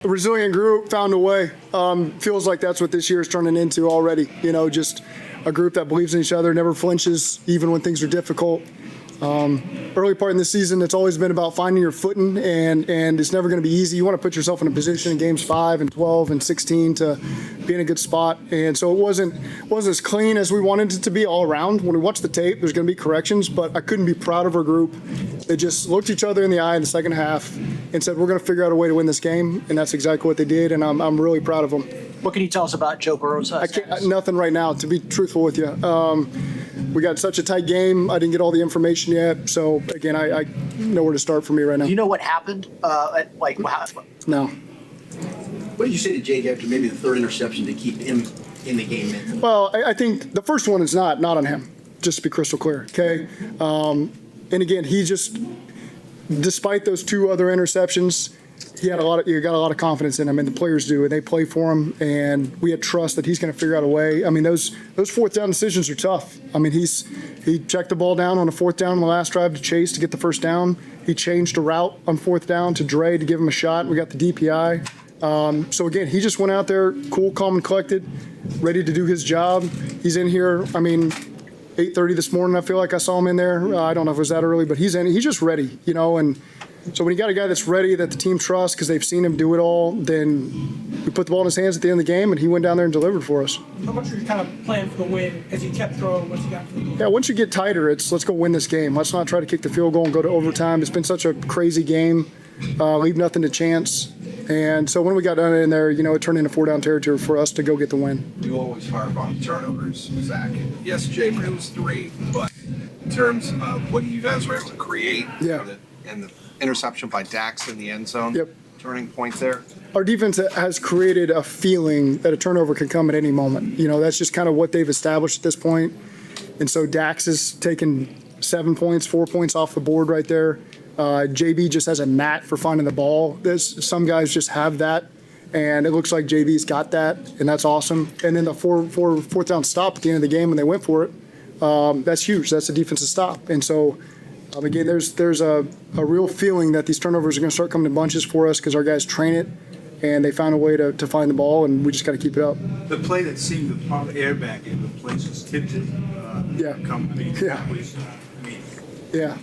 A resilient group, found a way. Feels like that's what this year is turning into already. Just a group that believes in each other, never flinches, even when things are difficult. Early part in the season, it's always been about finding your footing, and it's never going to be easy. You want to put yourself in a position in games 5 and 12 and 16 to be in a good spot. And so it wasn't as clean as we wanted it to be all around. When we watch the tape, there's going to be corrections, but I couldn't be proud of our group. They just looked each other in the eye in the second half and said, we're going to figure out a way to win this game, and that's exactly what they did, and I'm really proud of them. What can you tell us about Joe Burrow's Nothing right now, to be truthful with you. We got such a tight game. I didn't get all the information yet. So, again, I know where to start for me right now. Do you know what happened? No. What did you say to Jake after maybe the third interception to keep him in the game? Well, I think the first one is not on him, just to be crystal clear, okay? And, again, he just, despite those 2 other interceptions, you got a lot of confidence in him, and the players do, and they play for him, and we had trust that he's going to figure out a way. I mean, those 4th down decisions are tough. I mean, he checked the ball down on a 4th down on the last drive to Chase to get the first down. He changed a route on 4th down to Dre to give him a shot. We got the DPI. So again, he just went out there, cool, calm, and collected, ready to do his job. He's in here. I mean, 8:30 this morning. I feel like I saw him in there. I don't know if it was that early, but he's in. He's just ready, and. So when you got a guy that's ready, that the team trusts because they've seen him do it all, then we put the ball in his hands at the end of the game, and he went down there and delivered for us. How much were you kind of playing for the win as you kept throwing once you got to the goal? Yeah, once you get tighter, it's let's go win this game. Let's not try to kick the field goal and go to overtime. It's been such a crazy game, leave nothing to chance. And so when we got done in there, it turned into 4-down territory for us to go get the win. You always harp on turnovers, Zach. Yes, Jay was 3, but in terms of what you guys were able to create, and the interception by Dax in the end zone. Yep. Turning point there. Our defense has created a feeling that a turnover can come at any moment. That's just kind of what they've established at this point. And so Dax has taken 7 points, 4 points off the board right there. JB just has a knack for finding the ball. Some guys just have that, and it looks like JB's got that, and that's awesome. And then the 4th down stop at the end of the game when they went for it, that's huge. That's a defensive stop. And so again, there's a real feeling that these turnovers are going to start coming in bunches for us because our guys train it, and they found a way to find the ball, and we just got to keep it up. The play that seemed to pump air back in the place was tipped.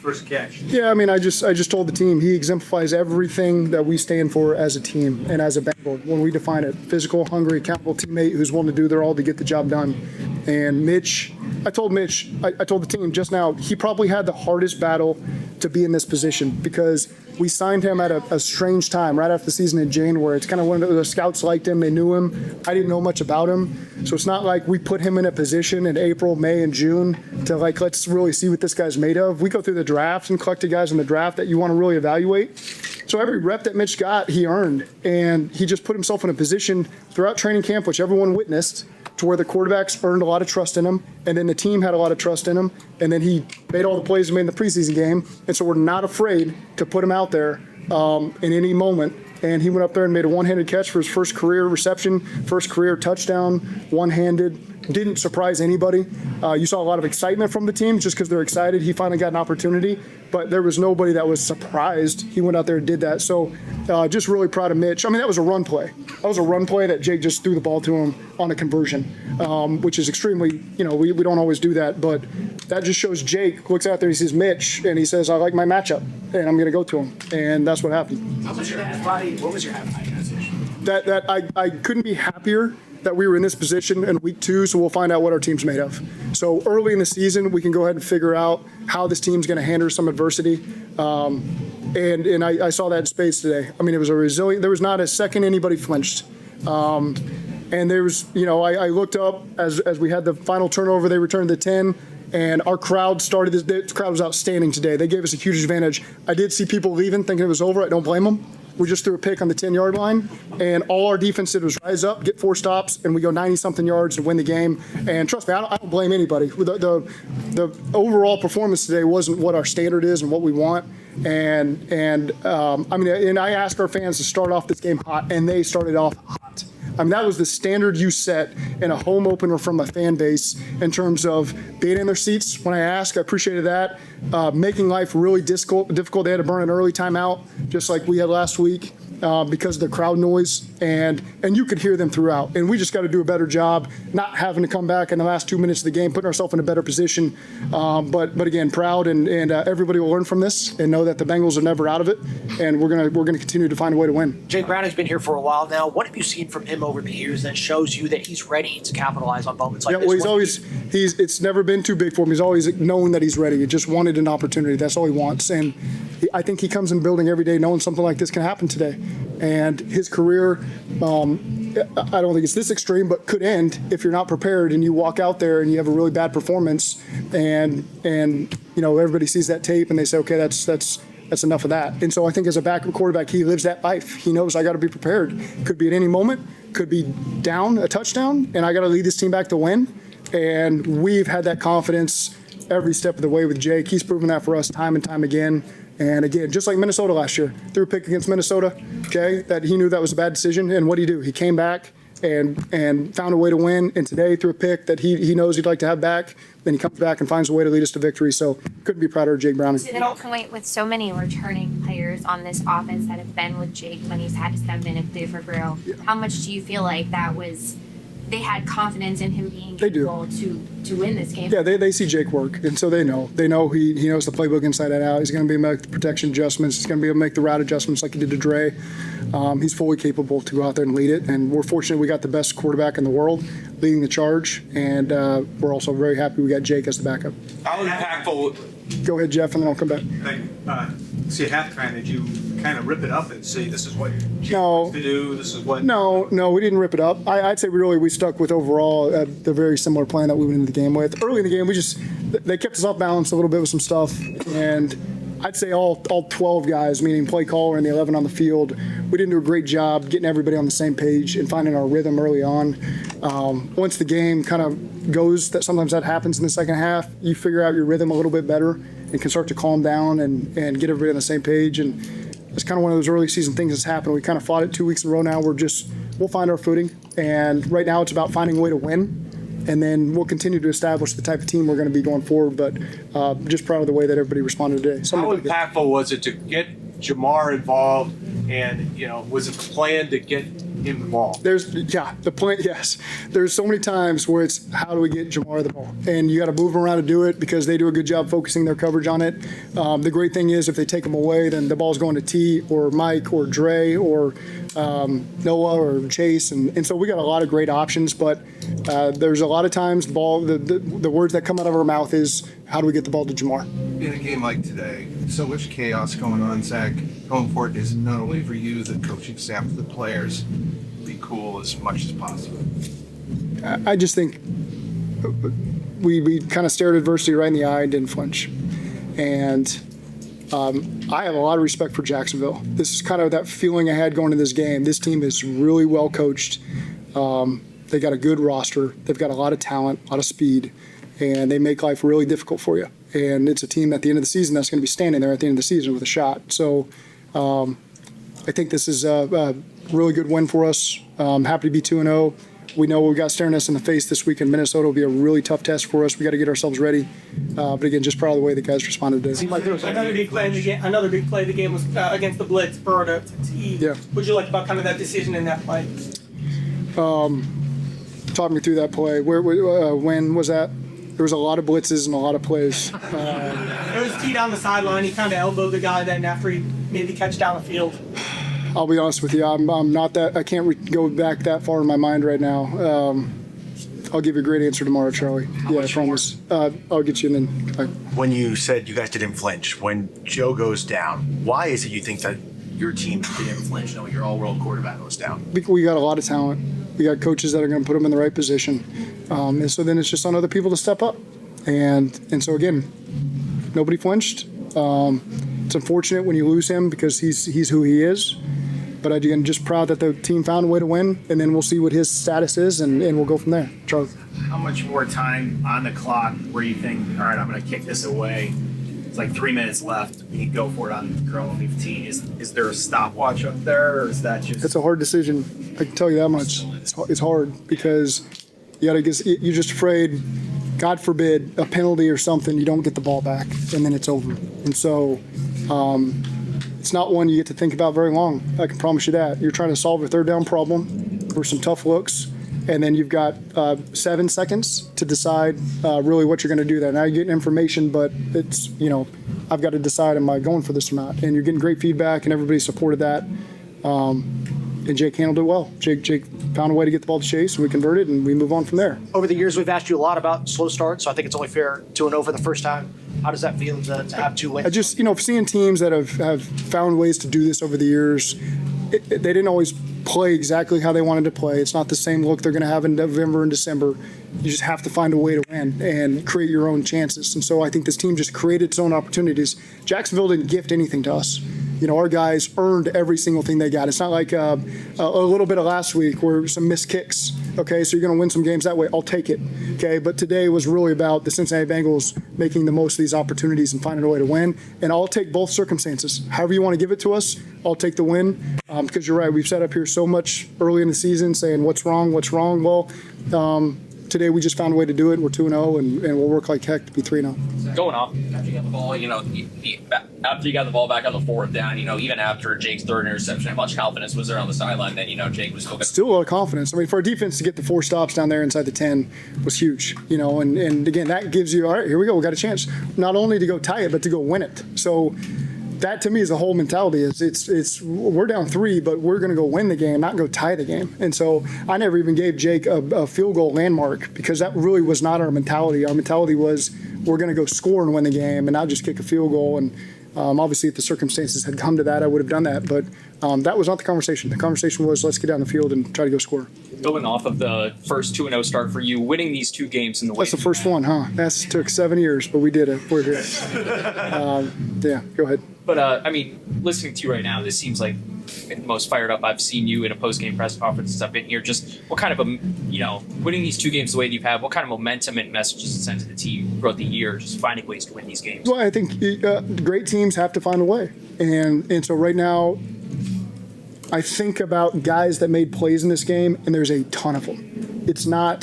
First catch. Yeah, I mean, I just told the team he exemplifies everything that we stand for as a team and as a Bengal when we define it: physical, hungry, accountable teammate who's willing to do their all to get the job done. And Mitch, I told the team just now, he probably had the hardest battle to be in this position because we signed him at a strange time right after the season in January. It's kind of when the scouts liked him, they knew him. I didn't know much about him. So it's not like we put him in a position in April, May, and June to let's really see what this guy's made of. We go through the draft and collected guys in the draft that you want to really evaluate. So every rep that Mitch got, he earned. And he just put himself in a position throughout training camp, which everyone witnessed, to where the quarterbacks earned a lot of trust in him, and then the team had a lot of trust in him, and then he made all the plays he made in the preseason game, and so we're not afraid to put him out there in any moment. And he went up there and made a one-handed catch for his first career reception, first career touchdown, one-handed. Didn't surprise anybody. You saw a lot of excitement from the team just because they're excited. He finally got an opportunity, but there was nobody that was surprised. He went out there and did that. So just really proud of Mitch. I mean, that was a run play. That was a run play that Jake just threw the ball to him on a conversion, which is extremely, we don't always do that, but that just shows Jake looks out there, he sees Mitch, and he says, I like my matchup, and I'm going to go to him. And that's what happened. What was your halftime message? That I couldn't be happier that we were in this position in week 2, so we'll find out what our team's made of. So early in the season, we can go ahead and figure out how this team's going to handle some adversity. And I saw that in spades today. I mean, it was a resilient. There was not a second anybody flinched. And there was, I looked up as we had the final turnover, they returned the 10. And our crowd started this. The crowd was outstanding today. They gave us a huge advantage. I did see people leaving thinking it was over. I don't blame them. We just threw a pick on the 10-yard line, and all our defense did was rise up, get 4 stops, and we go 90-something yards to win the game. And trust me, I don't blame anybody. The overall performance today wasn't what our standard is and what we want. And I asked our fans to start off this game hot, and they started off hot. I mean, that was the standard you set in a home opener from a fan base in terms of being in their seats. When I asked, I appreciated that. Making life really difficult. They had to burn an early timeout, just like we had last week. because of the crowd noise, and you could hear them throughout. And we just got to do a better job not having to come back in the last 2 minutes of the game, putting ourselves in a better position. But again, proud, and everybody will learn from this and know that the Bengals are never out of it, and we're gonna continue to find a way to win. Jake Brown has been here for a while now. What have you seen from him over the years that shows you that he's ready to capitalize on moments like Yeah, this? well, it's never been too big for him. He's always known that he's ready. He just wanted an opportunity. That's all he wants. And I think he comes in building every day knowing something like this can happen today. And his career, I don't think it's this extreme, but could end if you're not prepared and you walk out there and you have a really bad performance, and everybody sees that tape and they say, okay, that's enough of that. And so I think as a backup quarterback, he lives that life. He knows I got to be prepared. Could be at any moment, could be down a touchdown, and I got to lead this team back to win. And we've had that confidence every step of the way with Jake. He's proven that for us time and time again. And again, just like Minnesota last year, threw a pick against Minnesota, okay, that he knew that was a bad decision. And what did he do? He came back and found a way to win. And today, threw a pick that he knows he'd like to have back. Then he comes back and finds a way to lead us to victory. So couldn't be prouder of Jake Browning. To that point, with so many returning players on this offense that have been with Jake when he's had to step in and play for Burrow, how much do you feel like that was? They had confidence in him being able to win this game. Yeah, they see Jake work, and so they know. They know he knows the playbook inside and out. He's going to be able to make the protection adjustments. He's going to be able to make the route adjustments like he did to Dre. He's fully capable to go out there and lead it, and we're fortunate we got the best quarterback in the world leading the charge, and we're also very happy we got Jake as the backup. How impactful? Go ahead, Jeff, and then I'll come back. See, at halftime, did you kind of rip it up and say, this is what Jake No. wants to do, this is what... No, we didn't rip it up. I'd say we stuck with overall the very similar plan that we went into the game with. Early in the game, they kept us off balance a little bit with some stuff, and I'd say all 12 guys, meaning play caller and the 11 on the field, we didn't do a great job getting everybody on the same page and finding our rhythm early on. Once the game kind of goes, sometimes that happens in the second half, you figure out your rhythm a little bit better and can start to calm down and get everybody on the same page. And it's kind of one of those early season things that's happened. We kind of fought it 2 weeks in a row now. We'll find our footing. And right now it's about finding a way to win. And then we'll continue to establish the type of team we're going to be going forward. But just proud of the way that everybody responded today. How impactful was it to get Jamar involved, and was it the plan to get him involved? The plan. Yes, there's so many times where it's how do we get Jamar the ball, and you got to move him around to do it because they do a good job focusing their coverage on it. The great thing is if they take him away, then the ball's going to T or Mike or Dre or Noah or Chase, and so we got a lot of great options. But there's a lot of times the words that come out of our mouth is how do we get the ball to Jamar? In a game like today, so much chaos going on, Zach. How important is it not only for you, the coaching staff, the players, be cool as much as possible? I just think we kind of stared adversity right in the eye and didn't flinch. And I have a lot of respect for Jacksonville. This is kind of that feeling I had going into this game. This team is really well coached. They got a good roster. They've got a lot of talent, a lot of speed, and they make life really difficult for you. And it's a team at the end of the season that's going to be standing there at the end of the season with a shot. So I think this is a really good win for us. Happy to be 2-0. We know we've got staring us in the face this week in Minnesota. Will be a really tough test for us. We got to get ourselves ready. But again, just proud of the way the guys responded today. Seemed like there was another big play of the game was against the blitz, Burrow to T. Yeah. What'd you like about kind of that decision in that play? Talk me through that play. When was that? There was a lot of blitzes and a lot of plays. It was T down the sideline. He kind of elbowed the guy then after he made the catch down the field. I'll be honest with you. I'm not that. I can't go back that far in my mind right now. I'll give you a great answer tomorrow, Charlie. I promise. I'll get you in. When you said you guys didn't flinch, when Joe goes down, why is it you think that your team didn't flinch knowing your all-world quarterback goes down? We got a lot of talent. We got coaches that are going to put them in the right position. And so then it's just on other people to step up. And so, again, nobody flinched. It's unfortunate when you lose him because he's who he is. But again, just proud that the team found a way to win, and then we'll see what his status is, and we'll go from there. Charlie. How much more time on the clock where you think, all right, I'm going to kick this away? It's like 3 minutes left. We can go for it on your own 15. Is there a stopwatch up there, or is that just... It's a hard decision. I can tell you that much. It's hard because you're just afraid, God forbid, a penalty or something, you don't get the ball back, and then it's over. And so It's not one you get to think about very long. I can promise you that. You're trying to solve a third down problem for some tough looks, and then you've got 7 seconds to decide really what you're going to do there. Now you're getting information, but it's, I've got to decide, am I going for this or not? And you're getting great feedback, and everybody supported that. And Jake handled it well. Jake found a way to get the ball to Chase, and we converted, and we move on from there. Over the years, we've asked you a lot about slow starts, so I think it's only fair 2-0 for the first time. How does that feel to have 2 wins? I just, seeing teams that have found ways to do this over the years, they didn't always play exactly how they wanted to play. It's not the same look they're going to have in November and December. You just have to find a way to win and create your own chances. And so I think this team just created its own opportunities. Jacksonville didn't gift anything to us. Our guys earned every single thing they got. It's not like a little bit of last week where some missed kicks. Okay, so you're going to win some games that way. I'll take it. Okay, but today was really about the Cincinnati Bengals making the most of these opportunities and finding a way to win. And I'll take both circumstances. However you want to give it to us, I'll take the win. Because you're right, we've sat up here so much early in the season saying what's wrong. Well, today we just found a way to do it. We're 2-0, and we'll work like heck to be 3-0. Going off after you got the ball, after you got the ball back on the 4th down, even after Jake's 3rd interception, how much confidence was there on the sideline that Jake was still a lot of confidence. I mean, for our defense to get the 4 stops down there inside the 10 was huge. And again, that gives you, all right, here we go, we got a chance not only to go tie it but to go win it. So that to me is the whole mentality. It's we're down 3, but we're going to go win the game, not go tie the game. And so I never even gave Jake a field goal landmark because that really was not our mentality. Our mentality was we're going to go score and win the game and not just kick a field goal. And obviously, if the circumstances had come to that, I would have done that. But that was not the conversation. The conversation was let's get down the field and try to go score. Going off of the first 2-0 start for you, winning these 2 games in the way. That's the first one, huh? That took 7 years, but we did it. We're here. Yeah, go ahead. But, listening to you right now, this seems like the most fired up I've seen you in a post-game press conference since I've been here. Just what kind of, winning these 2 games the way that you've had, what kind of momentum and messages it sends to the team throughout the year, just finding ways to win these games? Well, I think great teams have to find a way. And so right now, I think about guys that made plays in this game, and there's a ton of them. It's not,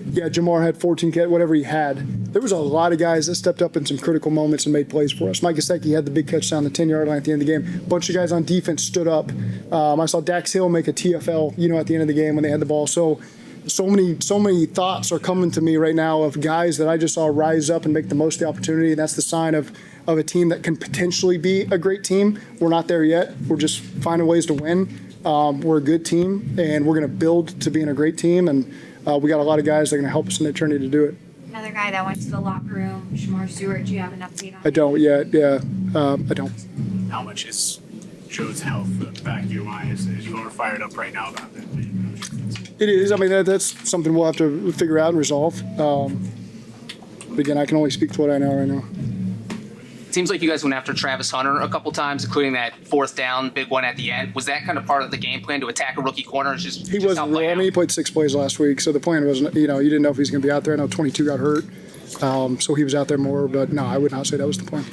Jamar had 14, whatever he had. There was a lot of guys that stepped up in some critical moments and made plays for us. Mike Gesicki had the big catch down the 10-yard line at the end of the game. A bunch of guys on defense stood up. I saw Dax Hill make a TFL, at the end of the game when they had the ball. So many thoughts are coming to me right now of guys that I just saw rise up and make the most of the opportunity. And that's the sign of a team that can potentially be a great team. We're not there yet. We're just finding ways to win. We're a good team, and we're going to build to being a great team. And we got a lot of guys that are going to help us in that journey to do it. Another guy that went to the locker room, Shamar Stewart. Do you have an update on I don't yet. Yeah, I don't. How much is Joe's health back to your mind? Is you more fired up right now about that? It is. I mean, that's something we'll have to figure out and resolve. But again, I can only speak to what I know right now. Seems like you guys went after Travis Hunter a couple times, including that 4th down, big one at the end. Was that kind of part of the game plan to attack a rookie corner? He wasn't really. I mean, he played 6 plays last week, so the plan wasn't, you didn't know if he was going to be out there. I know 22 got hurt, so he was out there more. But no, I would not say that was the plan.